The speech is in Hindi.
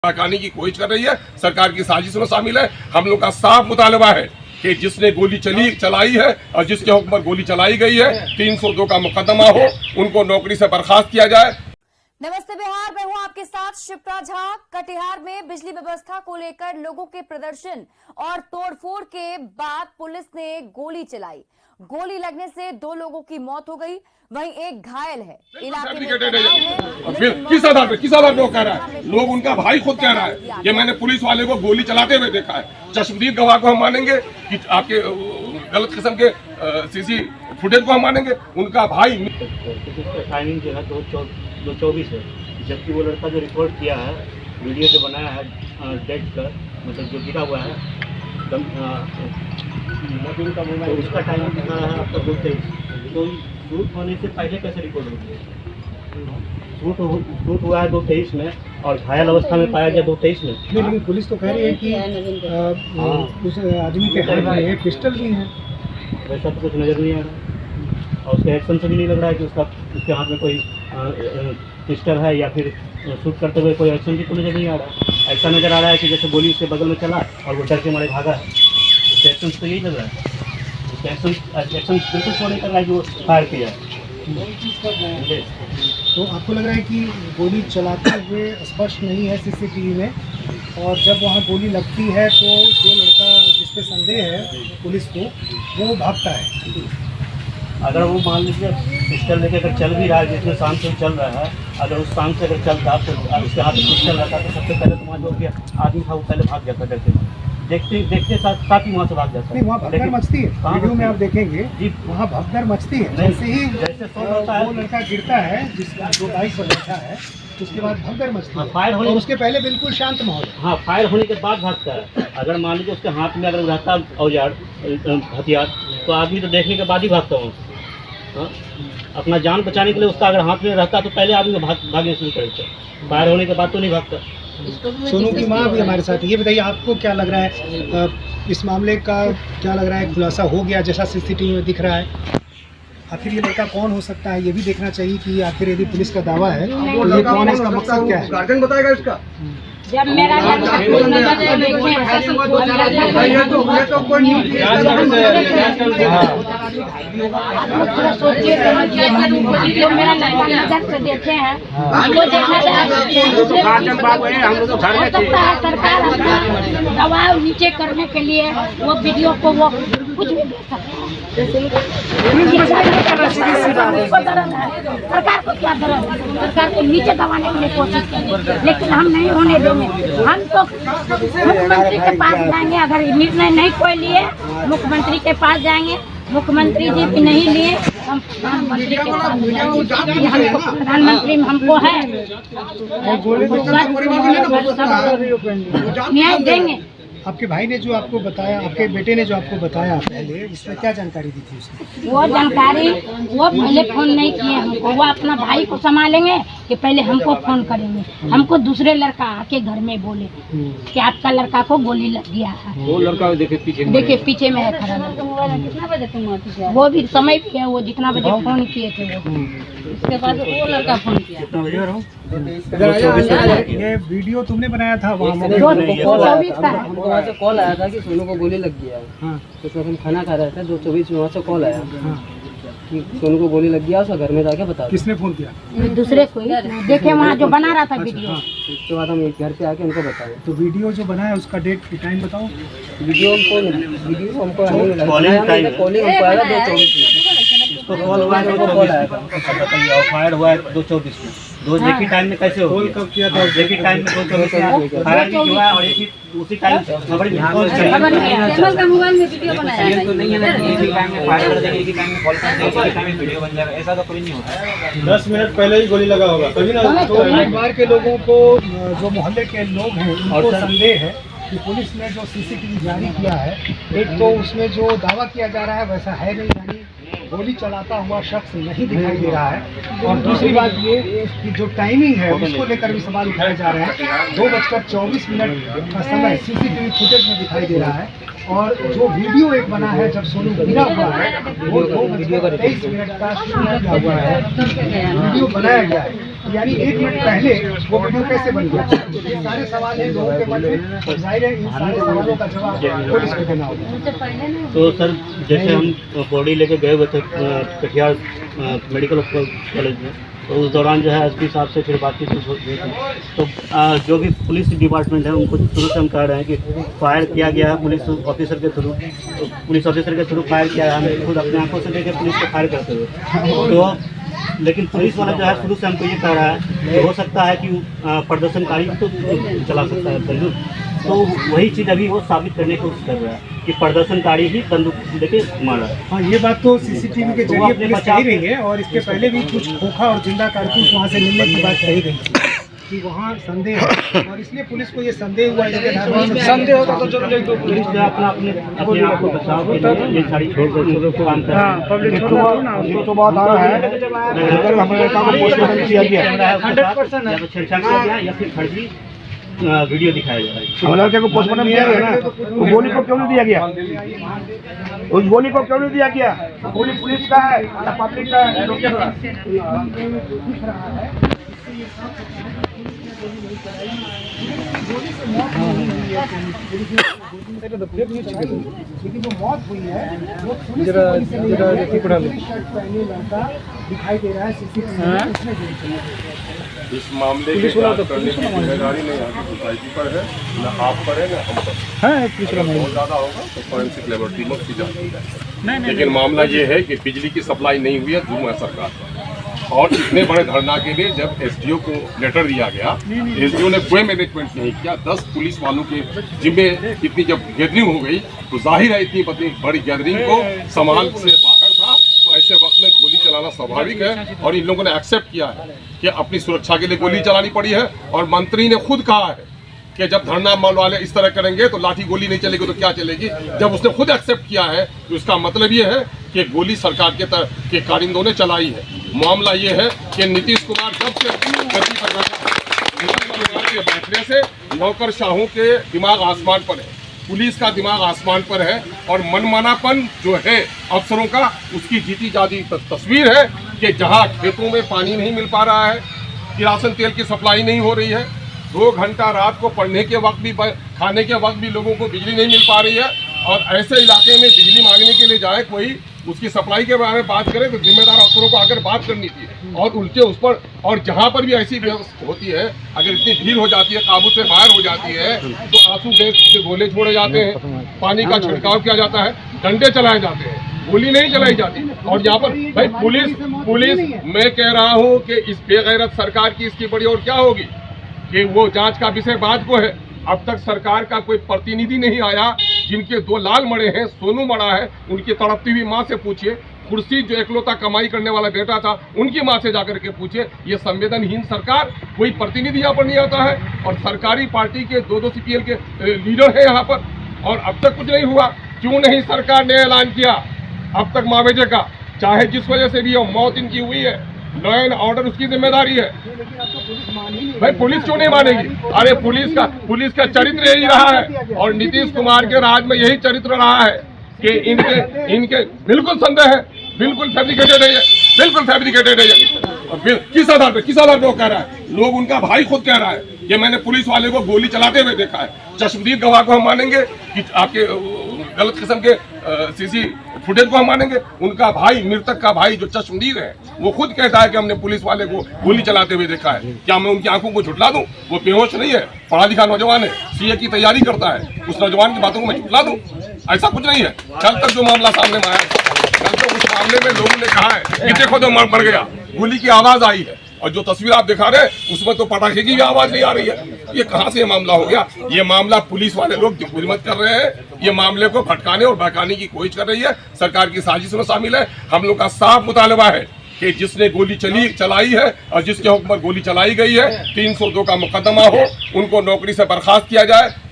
हटाने की कोशिश कर रही है, सरकार की साजिश में शामिल है। हम लोग का साफ मुतालबा है कि जिसने गोली चलाई है और जिसके हुक्म पर गोली चलाई गई है 302 का मुकदमा हो, उनको नौकरी से बर्खास्त किया जाए। नमस्ते बिहार, मैं हूं आपके साथ शिप्रा झा। कटिहार में बिजली व्यवस्था को लेकर लोगों के प्रदर्शन और तोड़फोड़ के बाद पुलिस ने गोली चलाई। गोली लगने से 2 लोगों की मौत हो गई, वहीं एक घायल है। इलाके में फिर किस आधार पे लोग कह रहा है, लोग उनका भाई खुद कह रहा है कि मैंने पुलिस वाले को गोली चलाते हुए देखा है। चश्मदीद गवाह को हम मानेंगे कि आपके गलत किस्म के सीसी फुटेज को हम मानेंगे। उनका भाई टाइमिंग जो है 2:24 है, जबकि वो लड़का जो रिकॉर्ड किया है, वीडियो जो बनाया है डेड का, मतलब जो गिरा हुआ है तो उसका टाइमिंग कितना है आपका 2:23। तो शूट होने से पहले कैसे रिकॉर्ड हो गया? शूट हुआ है 2:23 में और घायल अवस्था में पाया गया 2:23 में। लेकिन पुलिस तो कह रही है कि उस आदमी के हाथ में एक पिस्टल भी है। वैसा तो कुछ नज़र नहीं आ रहा और उसके एक्शन से भी नहीं लग रहा है कि उसके हाथ में कोई पिस्टल है या फिर शूट करते हुए कोई एक्शन भी तो नज़र नहीं आ रहा। ऐसा नज़र आ रहा है कि जैसे गोली उसके बगल में चला और वो डर के मारे भागा है। उसके एक्शन तो यही लग रहा है, उसके एक्शन बिल्कुल शो नहीं कर रहा है कि वो फायर किया है। तो आपको लग रहा है कि गोली चलाते हुए स्पष्ट नहीं है सीसीटीवी में, और जब वहाँ गोली लगती है तो जो लड़का जिस पे संदेह है पुलिस को, वो भागता है। अगर वो मान लीजिए पिस्टल लेके अगर चल भी रहा है, जिसमें शाम से चल रहा है, अगर उस शाम से अगर चलता तो उसके हाथ में पिस्टल रहता तो सबसे पहले तो वहाँ जो भी आदमी था वो पहले भाग जाता, डरते देखते साथ ही वहाँ से भाग जाता। नहीं, वहाँ भगदड़ मचती है। वीडियो में आप देखेंगे जी, वहाँ भगदड़ मचती है। जैसे ही वो लड़का गिरता है जिसका जो बाइक पर बैठा है, उसके बाद भगदड़ मचती है। फायर होने उसके पहले बिल्कुल शांत माहौल। हाँ, फायर होने के बाद भागता है। अगर मान लीजिए उसके हाथ में अगर रहता औजार हथियार तो आदमी तो देखने के बाद ही भागता हूँ। अपना जान बचाने के लिए उसका अगर हाथ में रहता तो पहले आदमी भागने शुरू करेगा। फायर होने के बाद तो नहीं भागता। सोनू की माँ भी हमारे साथ है। ये बताइए, आपको क्या लग रहा है, इस मामले का क्या लग रहा है? खुलासा हो गया जैसा सीसीटीवी में दिख रहा है? आखिर ये लड़का कौन हो सकता है, ये भी देखना चाहिए कि आखिर यदि पुलिस का दावा है तो ये कौन है, इसका मकसद क्या है? गार्जियन बताएगा इसका। जब मेरा सोचिए जो मेरा नजर से देखे हैं वो सरकार दबाव नीचे करने के लिए वो वीडियो को वो कुछ भी दे सकता है। सरकार को क्या दर्द है? सरकार को नीचे दबाने के लिए कोशिश करें, लेकिन हम नहीं होने देंगे। हम तो मुख्यमंत्री के पास जाएंगे। अगर निर्णय नहीं कोई लिए, मुख्यमंत्री के पास जाएंगे। मुख्यमंत्री जी भी नहीं लिए, हम प्रधानमंत्री के पास प्रधानमंत्री हमको है, न्याय देंगे। आपके भाई ने जो आपको बताया, आपके बेटे ने जो आपको बताया पहले, इसमें क्या जानकारी दी थी उसने? वो जानकारी वो पहले फोन नहीं किए हमको। वो अपना भाई को संभालेंगे कि पहले हमको फोन करेंगे। हमको दूसरे लड़का आके घर में बोले कि आपका लड़का को गोली लग गया है। वो लड़का देखिए पीछे में है खड़ा। कितना बजे तुम? वो भी समय भी है, वो जितना बजे फोन किए थे वो उसके बाद वो लड़का फोन किया। ये वीडियो तुमने बनाया था? वहाँ से कॉल आया था कि सोनू को गोली लग गया है। हाँ। तो उसमें हम खाना खा रहे थे, 2:24 में वहाँ से कॉल आया कि सोनू को गोली लग गया। उसका घर में जाके बता। किसने फोन किया? दूसरे को देखे वहाँ जो बना रहा था वीडियो। उसके बाद हम घर पे आके उनको बताए। तो वीडियो जो बनाया उसका डेट टाइम बताओ। वीडियो हमको कॉलिंग हमको आया 2:24 उसको कॉल हुआ है, कॉल आया था फायर हुआ है 2:24 में। दो एक ही टाइम में कैसे हो? कॉल कब किया था? एक ही टाइम में 2:24 में फायर भी हुआ है और एक ही उसी टाइम खबर कॉल चली। मोबाइल में वीडियो बनाया है तो नहीं है ना, एक ही टाइम में फायर कर देंगे, एक ही टाइम में कॉल कर देंगे, एक ही टाइम में वीडियो बन जाएगा। ऐसा तो कभी नहीं होता। 10 मिनट पहले ही गोली लगा होगा तभी ना। तो परिवार के लोगों को, जो मोहल्ले के लोग हैं, उनको संदेह है कि पुलिस ने जो सीसीटीवी जारी किया है, एक तो उसमें जो दावा किया जा रहा है वैसा है नहीं, यानी गोली चलाता हुआ शख्स नहीं दिखाई दे रहा है। और दूसरी बात ये कि जो टाइमिंग है उसको लेकर भी सवाल उठाए जा रहे हैं। 2:24 का समय सीसीटीवी फुटेज में दिखाई दे रहा है, और जो वीडियो एक बना है जब सोनू गिरा हुआ है वो 2:23 का शूट किया हुआ है, वीडियो बनाया गया है। यानी 1 मिनट पहले वो वीडियो कैसे बन गया? ये सारे सवाल हैं लोगों के मन में, और जाहिर है इन सारे सवालों का जवाब पुलिस को देना होगा। तो सर जैसे हम बॉडी लेके गए हुए थे कटिहार मेडिकल कॉलेज में, तो उस दौरान जो है एसपी साहब से फिर बातचीत हुई थी। तो जो भी पुलिस डिपार्टमेंट है उनको शुरू से हम कह रहे हैं कि फायर किया गया है पुलिस ऑफिसर के थ्रू, तो पुलिस ऑफिसर के थ्रू फायर किया है, हम खुद अपने आंखों से देखे पुलिस को फायर करते हुए। तो लेकिन पुलिस वाला जो है शुरू से हमको ये कह रहा है कि हो सकता है कि प्रदर्शनकारी तो चला सकता है बंदूक, तो वही चीज़ अभी वो साबित करने की कोशिश कर रहा है कि प्रदर्शनकारी ही बंदूक लेके मारा है। हाँ, ये बात तो सीसीटीवी के जरिए पुलिस कह रही है, और इसके पहले भी कुछ खोखा और जिंदा कारतूस वहाँ से मिलने की बात कही गई थी कि वहाँ संदेह है, और इसलिए पुलिस को ये संदेह हुआ है। संदेह होता तो चलो एक दो पुलिस जो अपने आप को बचाव के लिए ये सारी छोड़ काम कर रही है। तो बात आ रहा है अगर हमारे काम को पोस्टमार्टम किया गया 100% या तो छेड़छाड़ किया गया या फिर फर्जी वीडियो दिखाया जा रहा है। हम लड़के को पोस्टमार्टम किया गया ना, तो गोली को क्यों नहीं दिया गया? उस गोली को क्यों नहीं दिया गया? गोली पुलिस का है या पब्लिक का है? लेकिन जो मौत हुई है वो पुलिस शर्ट पहने लड़का दिखाई दे रहा है सीसीटीवी। इस मामले की जांच करने की जिम्मेदारी न यहाँ की सोसाइटी पर है, न आप पर है, न हम पर है। बहुत ज़्यादा होगा तो फॉरेंसिक लेबोरेटरी में उसकी जांच की जाएगी। लेकिन मामला ये है कि बिजली की सप्लाई नहीं हुई है, जुर्म है सरकार का। और इतने बड़े धरना के लिए जब एसडीओ को लेटर दिया गया, एसडीओ ने कोई मैनेजमेंट नहीं किया। 10 पुलिस वालों के जिम्मे इतनी जब गैदरिंग हो गई तो जाहिर है इतनी बड़ी गैदरिंग को संभाल से बाहर था, तो ऐसे वक्त में गोली चलाना स्वाभाविक है। और इन लोगों ने एक्सेप्ट किया है कि अपनी सुरक्षा के लिए गोली चलानी पड़ी है। और मंत्री ने खुद कहा है कि जब धरना वाले इस तरह करेंगे तो लाठी गोली नहीं चलेगी तो क्या चलेगी। जब उसने खुद एक्सेप्ट किया है तो इसका मतलब ये है कि गोली सरकार के कारिंदों ने चलाई है। मामला ये है कि नीतीश कुमार जब से गद्दी पर बैठने से नौकरशाहों के दिमाग आसमान पर है, पुलिस का दिमाग आसमान पर है, और मनमानापन जो है अफसरों का उसकी जीती जाती तस्वीर है कि जहां खेतों में पानी नहीं मिल पा रहा है, किरासन तेल की सप्लाई नहीं हो रही है, 2 घंटा रात को पढ़ने के वक्त भी खाने के वक्त भी लोगों को बिजली नहीं मिल पा रही है, और ऐसे इलाके में बिजली मांगने के लिए जाए कोई, उसकी सप्लाई के बारे में बात करें तो जिम्मेदार अफसरों को आकर बात करनी थी, और उल्टे उस पर। और जहां पर भी ऐसी व्यवस्था होती है, अगर इतनी भीड़ हो जाती है, काबू से बाहर हो जाती है, तो आंसू गैस के गोले छोड़े जाते हैं, पानी का छिड़काव किया जाता है, डंडे चलाए जाते हैं, गोली नहीं चलाई जाती। और यहाँ पर भाई पुलिस मैं कह रहा हूँ कि इस बेगैरत सरकार की इसकी बड़ी और क्या होगी कि वो जांच का विषय बाद को है। अब तक सरकार का कोई प्रतिनिधि नहीं आया। जिनके 2 लाल मड़े हैं, सोनू मड़ा है, उनकी तड़पती हुई माँ से पूछिए। खुर्शीद जो एकलौता कमाई करने वाला बेटा था, उनकी माँ से जाकर के पूछिए। ये संवेदनहीन सरकार, कोई प्रतिनिधि यहाँ पर नहीं आता है, और सरकारी पार्टी के 2 सीपीएल के लीडर हैं यहाँ पर, और अब तक कुछ नहीं हुआ। क्यों नहीं सरकार ने ऐलान किया अब तक मुआवजे का? चाहे जिस वजह से भी हो, मौत इनकी हुई है, लॉ एंड ऑर्डर उसकी जिम्मेदारी है। भाई पुलिस क्यों नहीं मानेगी? अरे पुलिस का चरित्र यही रहा है, और नीतीश कुमार के राज में यही चरित्र रहा है कि इनके बिल्कुल संदेह है, बिल्कुल फैब्रिकेटेड है, बिल्कुल फैब्रिकेटेड है। किस आधार पे वो कह रहा है? लोग, उनका भाई खुद कह रहा है कि मैंने पुलिस वाले को गोली चलाते हुए देखा है। चश्मदीद गवाह को हम मानेंगे कि आपके गलत किस्म के सीसी फुटेज को हम मानेंगे? उनका भाई, मृतक का भाई जो चश्मदीद है, वो खुद कहता है कि हमने पुलिस वाले को गोली चलाते हुए देखा है। क्या मैं उनकी आंखों को झुठला दूं? वो बेहोश नहीं है, पढ़ा लिखा नौजवान है, सीए की तैयारी करता है। उस नौजवान की बातों को मैं झुठला दूं? ऐसा कुछ नहीं है। कल तक जो मामला सामने में आया, कल तो उस मामले में लोगों ने कहा है कि देखो तो मर गया, गोली की आवाज आई है, और जो तस्वीर आप दिखा रहे हैं उसमें तो पटाखे की भी आवाज नहीं आ रही है। ये कहां से ये मामला हो गया? ये मामला पुलिस वाले लोग दिग्विजय कर रहे हैं, ये मामले को भटकाने और बहकाने की कोशिश कर रही है, सरकार की साजिश में शामिल है। हम लोग का साफ मुतालबा है कि जिसने गोली चलाई है और जिसके हुक्म पर गोली चलाई गई है, 302 का मुकदमा हो, उनको नौकरी से बर्खास्त किया जाए।